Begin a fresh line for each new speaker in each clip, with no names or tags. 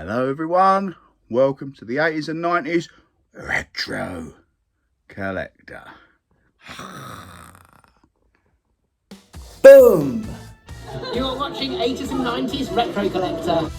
Hello everyone, welcome to the 80s and 90s Retro Collector.
Boom!
You're watching 80s and 90s Retro Collector.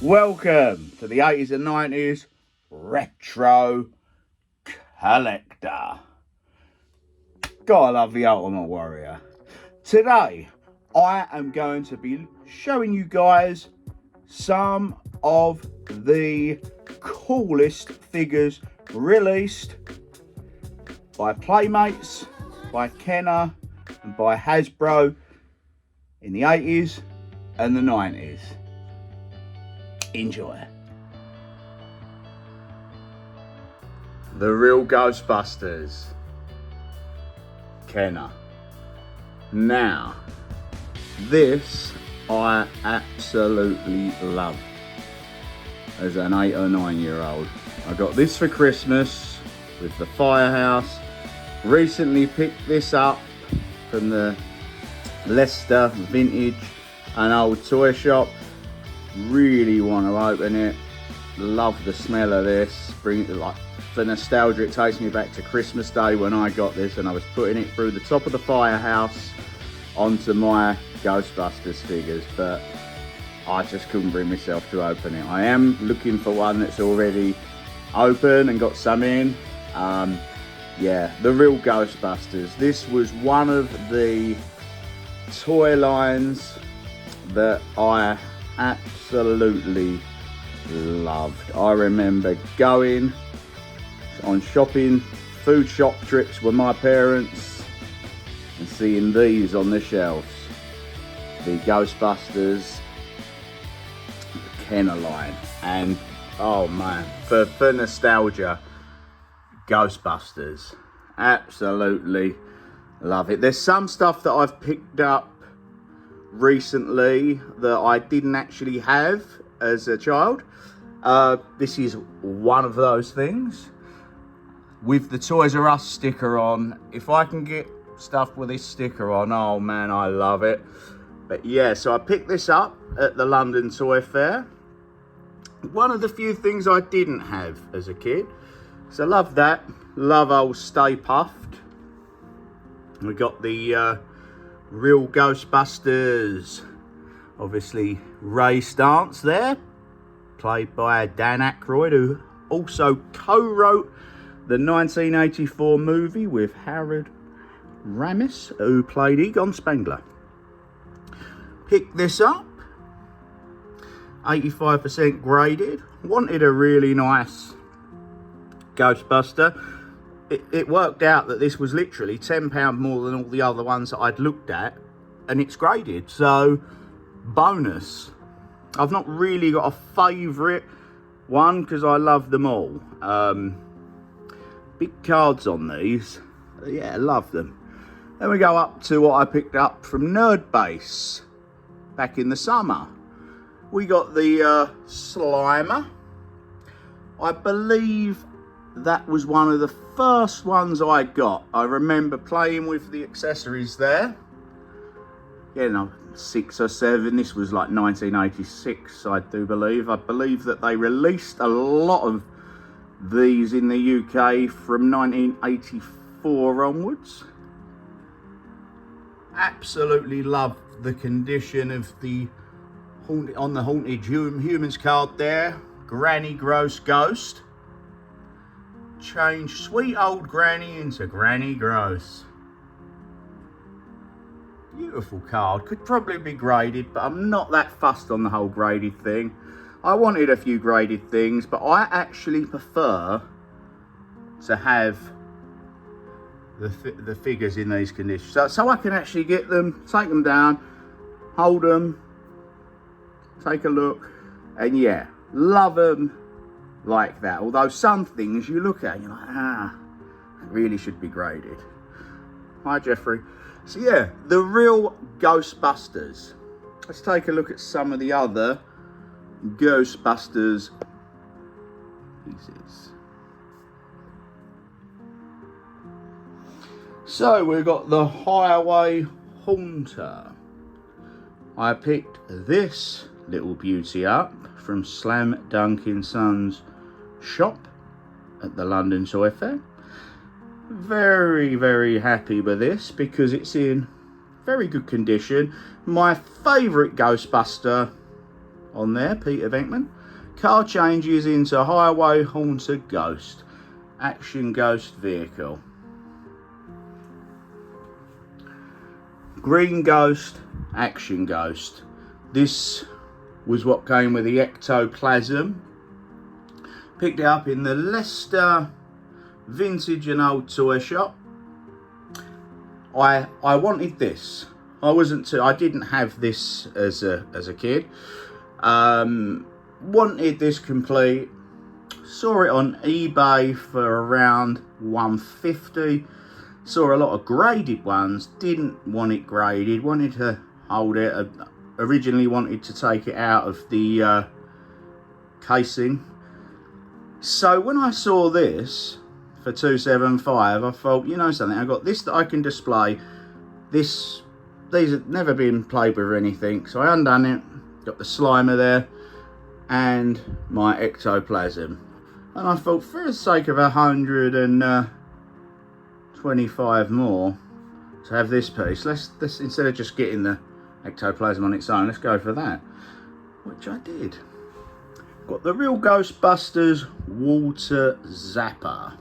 Welcome to the 80s and 90s Retro Collector. Gotta love the Ultimate Warrior. Today, I am going to be showing you guys some of the coolest figures released by Playmates, by Kenner, and by Hasbro in the 80s and the 90s. Enjoy. The real Ghostbusters. Kenner. Now, this I absolutely love as an 8 or 9 year old. I got this for Christmas with the firehouse. Recently picked this up from the Leicester Vintage and Old Toy Shop. Really want to open it. Love the smell of this. Bring it, like, for nostalgia, it takes me back to Christmas Day when I got this and I was putting it through the top of the firehouse onto my Ghostbusters figures, but I just couldn't bring myself to open it. I am looking for one that's already open and got some in. Yeah, the real Ghostbusters. This was one of the toy lines that I absolutely loved. I remember going on shopping, food shop trips with my parents and seeing these on the shelves. The Ghostbusters Kenner line. And oh man, for nostalgia, Ghostbusters. Absolutely love it. There's some stuff that I've picked up recently that I didn't actually have as a child. This is one of those things with the Toys R Us sticker on. If I can get stuff with this sticker on, oh man, I love it. But yeah, so I picked this up at the London Toy Fair. One of the few things I didn't have as a kid, so love that. Love old Stay Puffed. We got the real Ghostbusters, obviously Ray Stantz there, played by Dan Aykroyd, who also co-wrote the 1984 movie with Harold Ramis, who played Egon Spengler. Picked this up, 85% graded. Wanted a really nice Ghostbuster. It worked out that this was literally £10 more than all the other ones that I'd looked at, and it's graded, so bonus. I've not really got a favourite one because I love them all. Big cards on these. Yeah, love them. Then we go up to what I picked up from Nerd Base back in the summer. We got the Slimer. I believe that was one of the first ones I got. I remember playing with the accessories there. Yeah, no, 6 or 7. This was like 1986, I do believe. I believe that they released a lot of these in the UK from 1984 onwards. Absolutely love the condition of the on the Haunted Humans card there. Granny Gross Ghost. Change sweet old Granny into Granny Gross. Beautiful card. Could probably be graded, but I'm not that fussed on the whole graded thing. I wanted a few graded things, but I actually prefer to have the figures in these conditions. So I can actually get them, take them down, hold them, take a look, and yeah, love them like that. Although some things you look at and you're like, it really should be graded. Hi, Jeffrey. So yeah, the real Ghostbusters. Let's take a look at some of the other Ghostbusters pieces. So we've got the Highway Haunter. I picked this little beauty up from Slam Dunk & Sons shop at the London Toy Fair. Very, very happy with this because it's in very good condition. My favourite Ghostbuster on there, Peter Venkman. Car changes into Highway Haunter Ghost. Action Ghost vehicle. Green Ghost, Action Ghost. This was what came with the ectoplasm. Picked it up in the Leicester Vintage and Old Toy Shop. I wanted this. I didn't have this as a kid. Wanted this complete. Saw it on eBay for around $150. Saw a lot of graded ones. Didn't want it graded. Wanted to hold it. Originally wanted to take it out of the casing. So when I saw this for $275, I thought, you know something, I got this that I can display. These have never been played with or anything. So I undone it. Got the Slimer there and my ectoplasm. And I thought, for the sake of 125 more to have this piece, let's instead of just getting the ectoplasm on its own, let's go for that, which I did. Got the real Ghostbusters Water Zapper.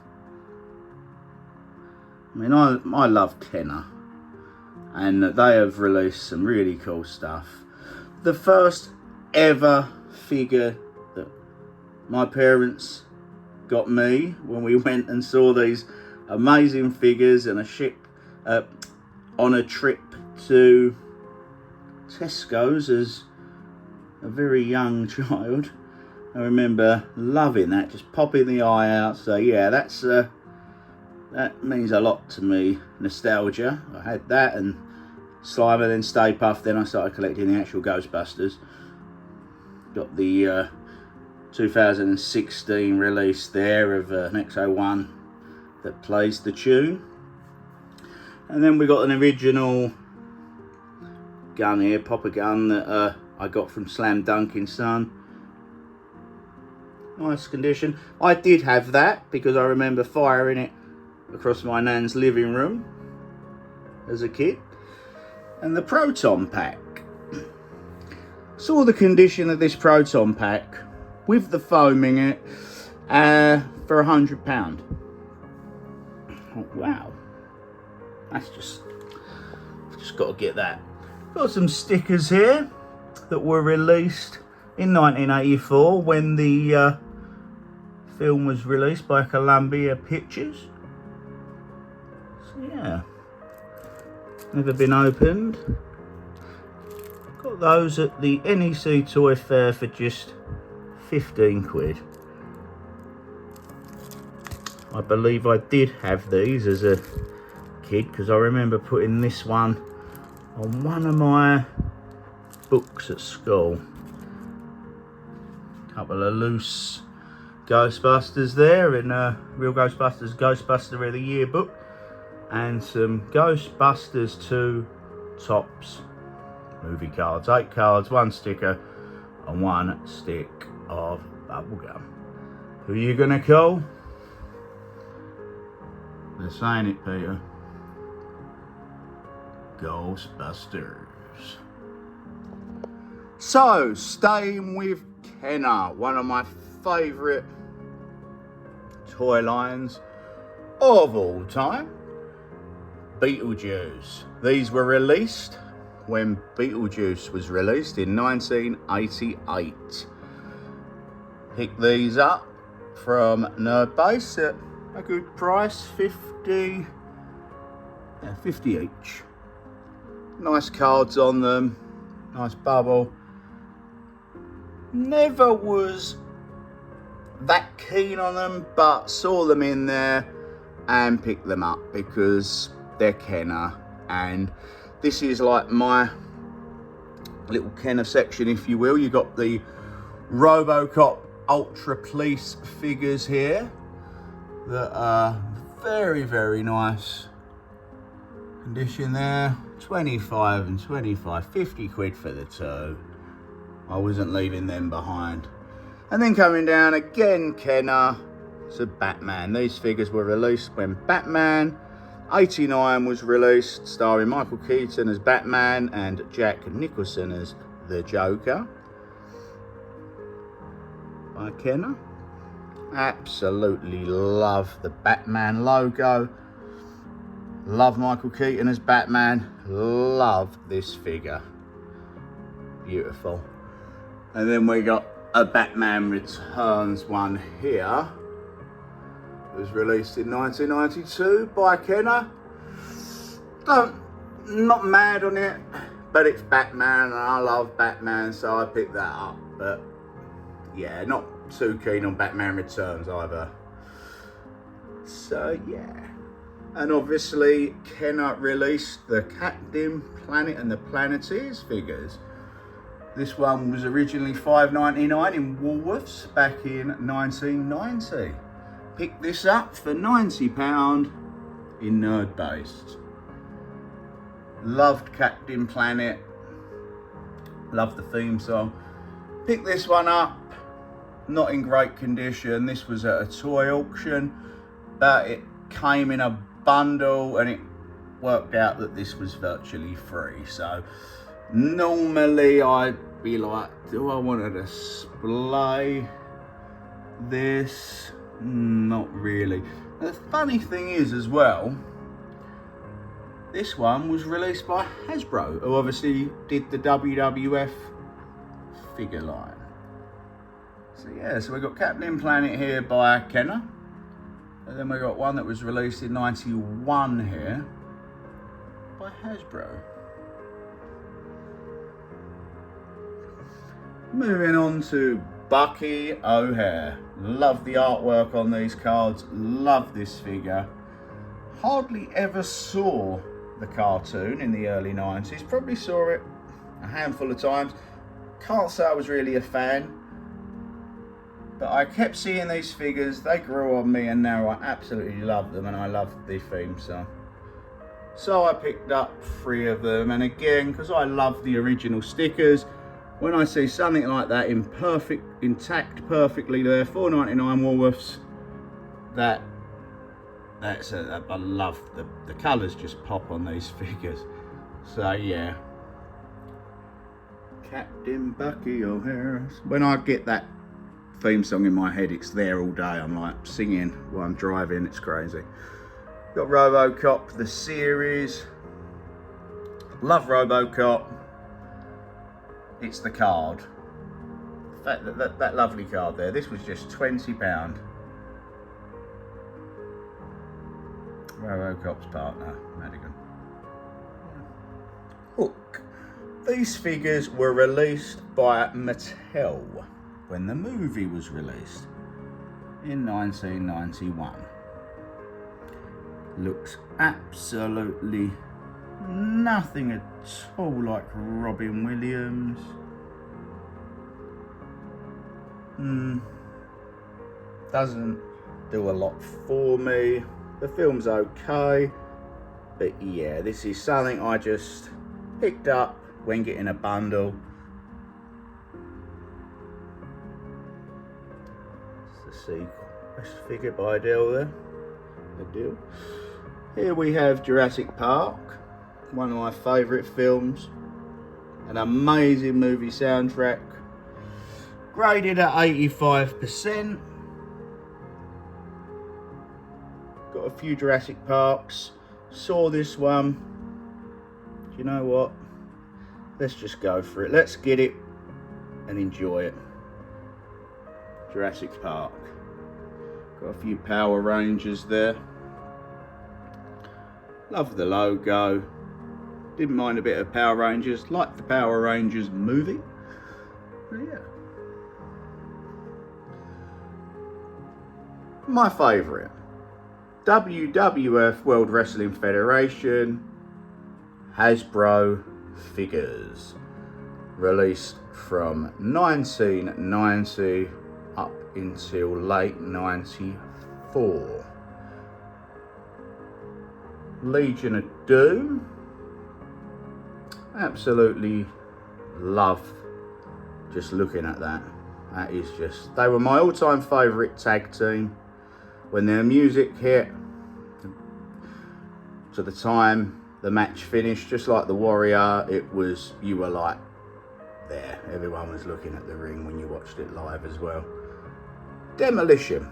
I mean, I love Kenner, and they have released some really cool stuff. The first ever figure that my parents got me when we went and saw these amazing figures in a ship on a trip to Tesco's as a very young child. I remember loving that, just popping the eye out. So yeah, that means a lot to me. Nostalgia. I had that and Slimer, then Stay Puft. Then I started collecting the actual Ghostbusters. Got the 2016 release there of an X01 that plays the tune. And then we got an original gun here, popper gun, that I got from Slam Dunk & Son. Nice condition. I did have that because I remember firing it across my nan's living room as a kid. And the Proton Pack. Saw the condition of this Proton Pack with the foam in it for £100. Oh, wow. That's just got to get that. Got some stickers here that were released in 1984 when the film was released by Columbia Pictures. So yeah, never been opened. Got those at the NEC Toy Fair for just 15 quid. I believe I did have these as a kid because I remember putting this one on one of my books at school. Couple of loose Ghostbusters there in Real Ghostbusters Ghostbuster of the Year book, and some Ghostbusters 2 Tops movie cards. 8 cards, 1 sticker and 1 stick of bubblegum. Who are you gonna call? They're saying it, Peter. Ghostbusters. So, staying with Kenner, one of my favourite toy lines of all time. Beetlejuice. These were released when Beetlejuice was released in 1988. Picked these up from Nerd Base at a good price, 50 Yeah, 50 each. Nice cards on them, nice bubble. Never was that keen on them, but saw them in there and picked them up because they're Kenner, and this is like my little Kenner section, if you will. You got the Robocop Ultra Police figures here that are very, very nice condition there. 25 and 25, 50 quid for the two. I wasn't leaving them behind. And then coming down again, Kenner, so Batman. These figures were released when Batman 89 was released, starring Michael Keaton as Batman and Jack Nicholson as the Joker. By Kenner. Absolutely love the Batman logo. Love Michael Keaton as Batman. Love this figure. Beautiful. And then we got a Batman Returns one here. It was released in 1992 by Kenner. Not mad on it, but it's Batman and I love Batman, so I picked that up. But yeah, not too keen on Batman Returns either. So yeah. And obviously Kenner released the Captain Planet and the Planeteers figures. This one was originally $5.99 in Woolworths back in 1990. Picked this up for £90 in Nerd Based. Loved Captain Planet. Loved the theme song. Picked this one up, not in great condition. This was at a toy auction, but it came in a bundle and it worked out that this was virtually free. So normally I'd be like, do I want to display this? Not really. The funny thing is as well, this one was released by Hasbro, who obviously did the WWF figure line. So yeah, so we got Captain Planet here by Kenner. And then we got one that was released in 91 here by Hasbro. Moving on to Bucky O'Hare. Love the artwork on these cards, love this figure. Hardly ever saw the cartoon in the early 90s, probably saw it a handful of times. Can't say I was really a fan, but I kept seeing these figures, they grew on me, and now I absolutely love them, and I love the theme song. So I picked up 3 of them, and again, because I love the original stickers, when I see something like that intact perfectly there, $4.99 Woolworths, I love the colours just pop on these figures. So yeah, Captain Bucky O'Hare. When I get that theme song in my head, it's there all day. I'm like singing while I'm driving, it's crazy. Got Robocop, the series. Love Robocop. It's the card. That lovely card there. This was just £20. Robocop's partner, Madigan. Hook. These figures were released by Mattel when the movie was released in 1991. Looks absolutely nothing at all like Robin Williams. Doesn't do a lot for me. The film's okay, but yeah, this is something I just picked up when getting a bundle. It's the sequel figure by Adele there. Adele. Here we have Jurassic Park, one of my favourite films. An amazing movie soundtrack. Graded at 85%. Got a few Jurassic Parks. Saw this one. Do you know what? Let's just go for it. Let's get it and enjoy it. Jurassic Park. Got a few Power Rangers there. Love the logo. Didn't mind a bit of Power Rangers. Like the Power Rangers movie. But yeah. My favourite. WWF World Wrestling Federation Hasbro figures. Released from 1990 up until late 94. Legion of Doom. Absolutely love just looking at that. That is just, they were my all-time favourite tag team. When their music hit, to the time the match finished, just like the Warrior, it was, you were like there. Everyone was looking at the ring when you watched it live as well. Demolition.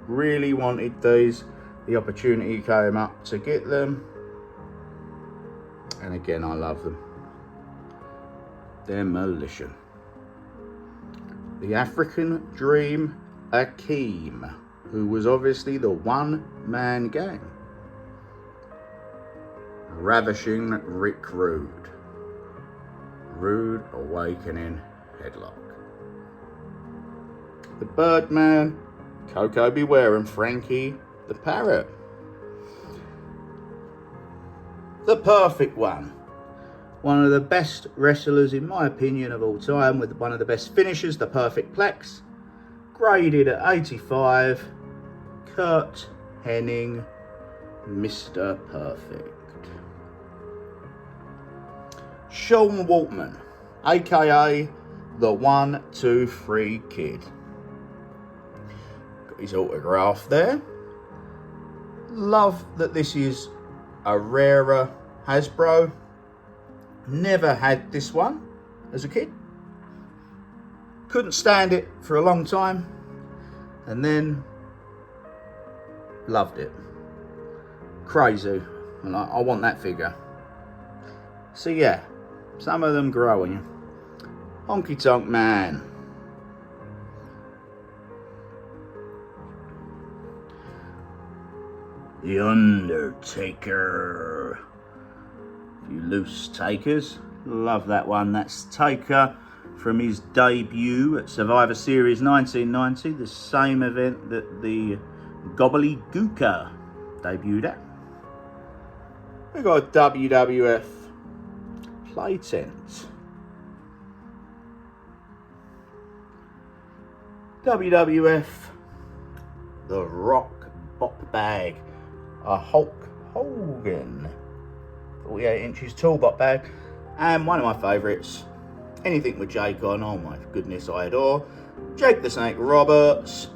Really wanted these. The opportunity came up to get them. And again, I love them. Demolition. The African Dream Akeem, who was obviously the one-man gang. Ravishing Rick Rude. Rude Awakening Headlock. The Birdman, Coco Beware and Frankie the Parrot. The Perfect One. One of the best wrestlers, in my opinion, of all time, with one of the best finishers, the Perfect Plex. Graded at 85. Kurt Hennig, Mr. Perfect. Sean Waltman, aka the 1-2-3 Kid. Got his autograph there. Love that this is a rarer Hasbro. Never had this one as a kid. Couldn't stand it for a long time. And then loved it. Crazy. And I want that figure. So yeah, some of them grow on you. Honky Tonk Man. The Undertaker. You loose takers. Love that one. That's Taker from his debut at Survivor Series 1990. The same event that the Gobbledygooker debuted at. We've got a WWF play tent. WWF The Rock Bop Bag. A Hulk Hogan 48 inches tall bop bag. And one of my favourites, anything with Jake on, oh my goodness, I adore. Jake the Snake Roberts.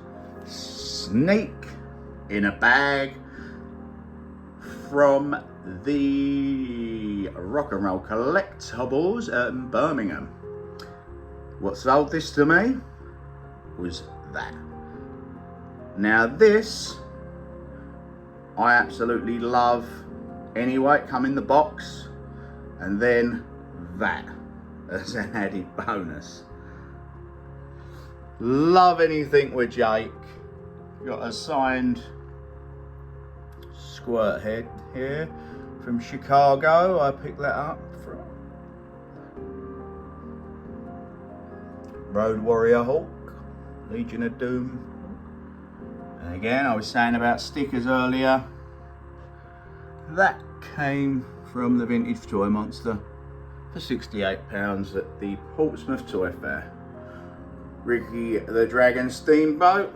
Snake in a bag from the Rock and Roll Collectibles at Birmingham. What sold this to me was that. Now this, I absolutely love. Anyway, it come in the box, and then that as an added bonus. Love anything with Jake. Got a signed squirt head here from Chicago. I picked that up from Road Warrior Hulk, Legion of Doom. And again, I was saying about stickers earlier. That came from the Vintage Toy Monster for £68 at the Portsmouth Toy Fair. Ricky the Dragon Steamboat,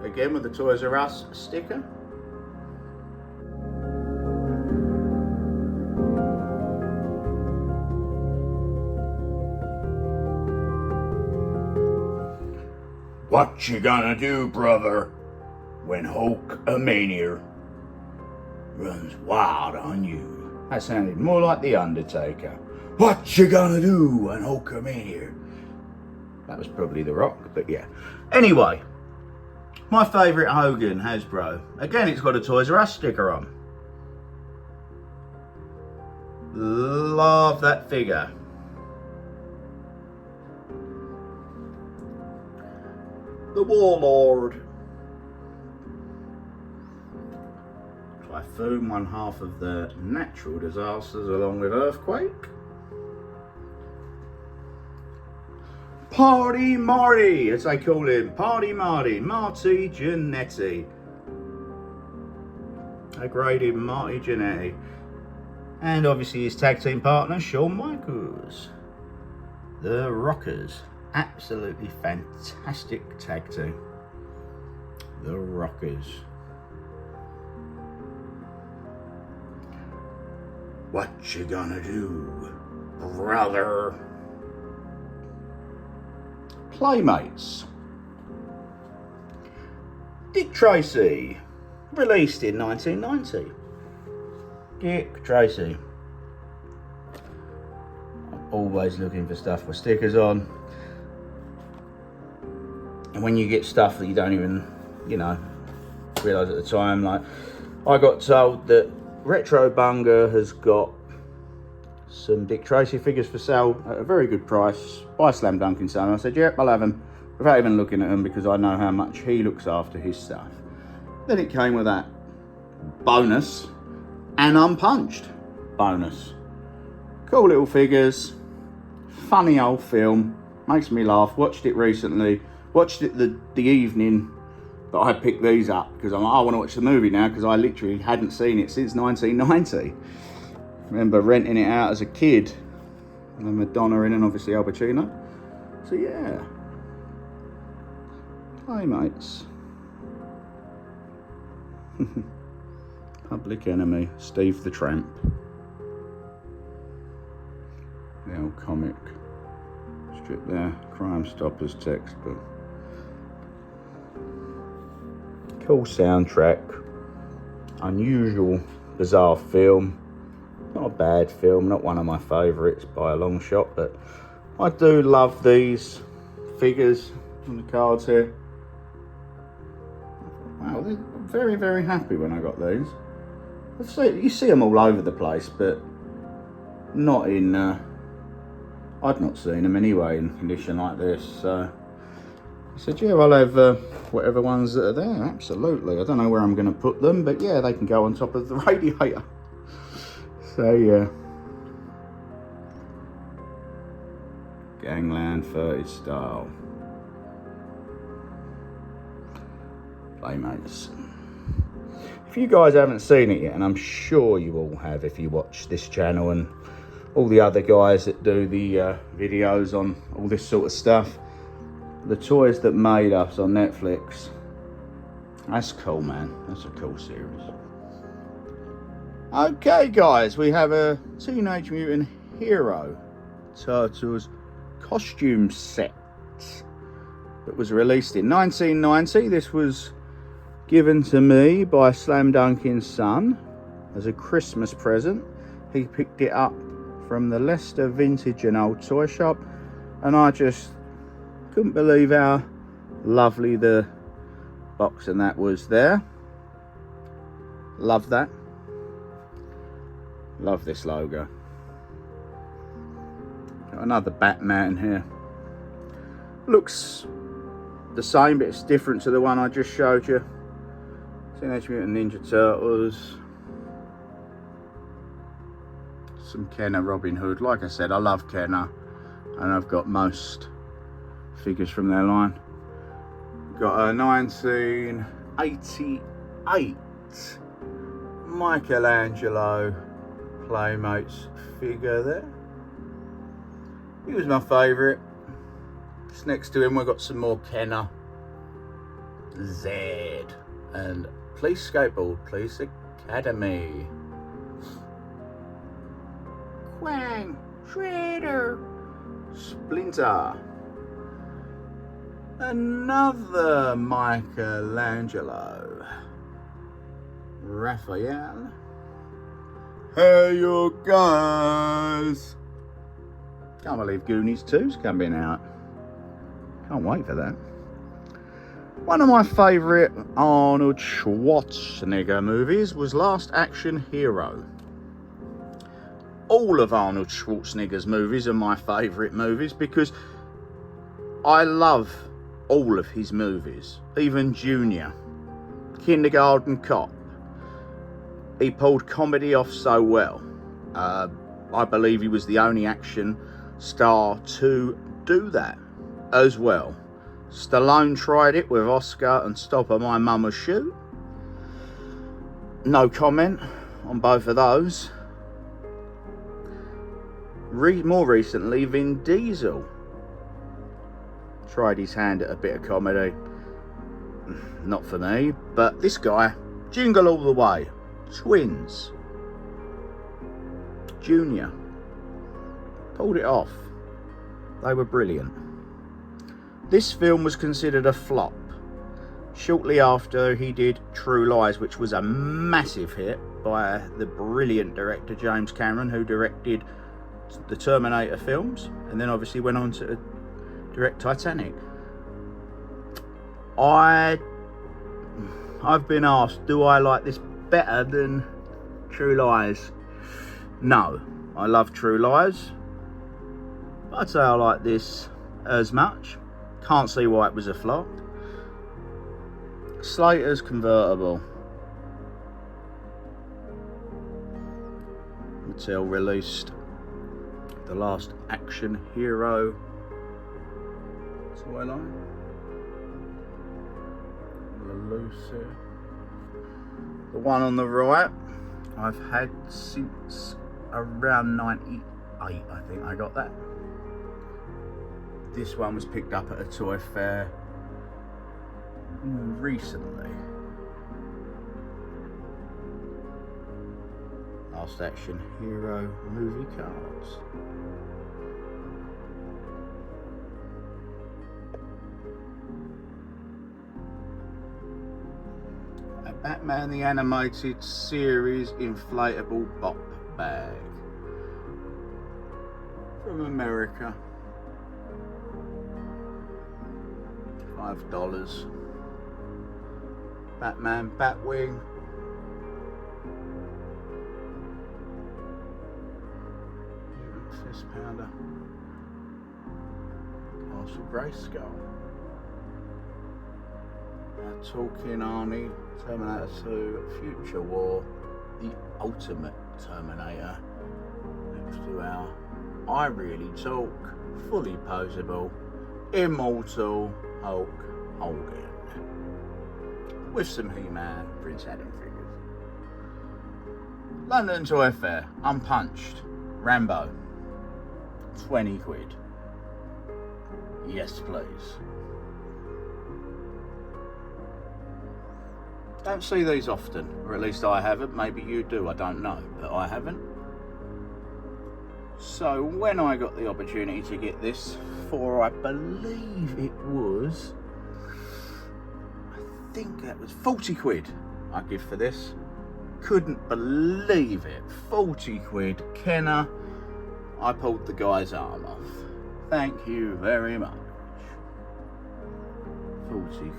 again with the Toys R Us sticker. What you gonna do, brother, when Hulkamania runs wild on you? That sounded more like The Undertaker. What you gonna do when Hulkamania? That was probably The Rock, but yeah. Anyway, my favourite Hogan Hasbro. Again, it's got a Toys R Us sticker on. Love that figure. The Warlord. typhoon, one half of the natural disasters along with earthquake. Party Marty, as they call him, Party Marty, Marty Jannetty. A graded Marty Jannetty. And obviously his tag team partner, Shawn Michaels. The Rockers. Absolutely fantastic tag team. The Rockers. What you gonna do, brother? Playmates. Dick Tracy. Released in 1990. Dick Tracy. I'm always looking for stuff with stickers on. And when you get stuff that you don't even, you know, realise at the time, like I got told that Retro Bunga has got some Dick Tracy figures for sale at a very good price by Slam Dunk & Son. I said, yep, I'll have them, without even looking at them, because I know how much he looks after his stuff. Then it came with that bonus and unpunched bonus. Cool little figures, funny old film, makes me laugh. Watched it recently, watched it the evening that I picked these up, because I'm like, I want to watch the movie now, because I literally hadn't seen it since 1990. Remember renting it out as a kid, and Madonna in, and obviously Al Pacino. So yeah, Playmates. Public Enemy, Steve the Tramp. The old comic strip there, Crime Stoppers textbook. Cool soundtrack, unusual, bizarre film. Not a bad film, not one of my favourites by a long shot, but I do love these figures on the cards here. Wow, I'm very, very happy when I got these. You see them all over the place, but not in, I'd not seen them anyway in condition like this, so I said, yeah, I'll have whatever ones that are there, absolutely. I don't know where I'm going to put them, but yeah, they can go on top of the radiator. So yeah. Gangland 30 style. Playmates. If you guys haven't seen it yet, and I'm sure you all have if you watch this channel and all the other guys that do the videos on all this sort of stuff, The Toys That Made Us on Netflix. That's cool, man. That's a cool series. Okay, guys, we have a Teenage Mutant Hero Turtles costume set that was released in 1990. This was given to me by Slam Dunk & Son as a Christmas present. He picked it up from the Leicester Vintage and Old Toy Shop, and I just couldn't believe how lovely the box and that was there. Love that. Love this logo. Got another Batman here. Looks the same, but it's different to the one I just showed you. Teenage Mutant Ninja Turtles. Some Kenner Robin Hood. Like I said, I love Kenner, and I've got most figures from their line. Got a 1988 Michelangelo Playmates figure there. He was my favourite. Just next to him we've got some more Kenner, Zed, and Police Skateboard, Police Academy. Quang, Shredder, Splinter. Another Michelangelo, Raphael. Hey you guys! Can't believe Goonies 2's coming out. Can't wait for that. One of my favourite Arnold Schwarzenegger movies was Last Action Hero. All of Arnold Schwarzenegger's movies are my favourite movies because I love all of his movies. Even Junior, Kindergarten Cop, he pulled comedy off so well. I believe he was the only action star to do that as well. Stallone tried it with Oscar and Stop or My Mama Shoot. No comment on both of those. More recently, Vin Diesel tried his hand at a bit of comedy. Not for me, but this guy, Jingle All the Way, Twins, Junior, pulled it off. They were brilliant. This film was considered a flop shortly after he did True Lies, which was a massive hit by the brilliant director James Cameron, who directed the Terminator films and then obviously went on to direct Titanic. I've been asked, do I like this better than True Lies? No, I love True Lies. I'd say I like this as much. Can't see why it was a flop. Slater's convertible. Mattel released the last action hero toy line. The one on the right I've had since around 98, I think I got that. This one was picked up at a toy fair recently. Last action hero movie cards. A Batman the Animated Series inflatable bop bag from America. $5. Batman Batwing. Fist pounder. Castle Grayskull. Talking Arnie. Terminator 2. Future War. The Ultimate Terminator. Next to our I Really Talk. Fully Posable. Immortal Hulk Hogan. With some He-Man Prince Adam figures. London Toy Fair. Unpunched. Rambo. 20 quid. Yes, please. Don't see these often, or at least I haven't. Maybe you do, I don't know, but I haven't. So when I got the opportunity to get this for, I believe it was, I think that was 40 quid I give for this. Couldn't believe it. 40 quid. Kenner. I pulled the guy's arm off. Thank you very much. 40 quid.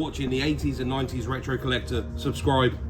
watching the 80s and 90s Retro Collector. Subscribe.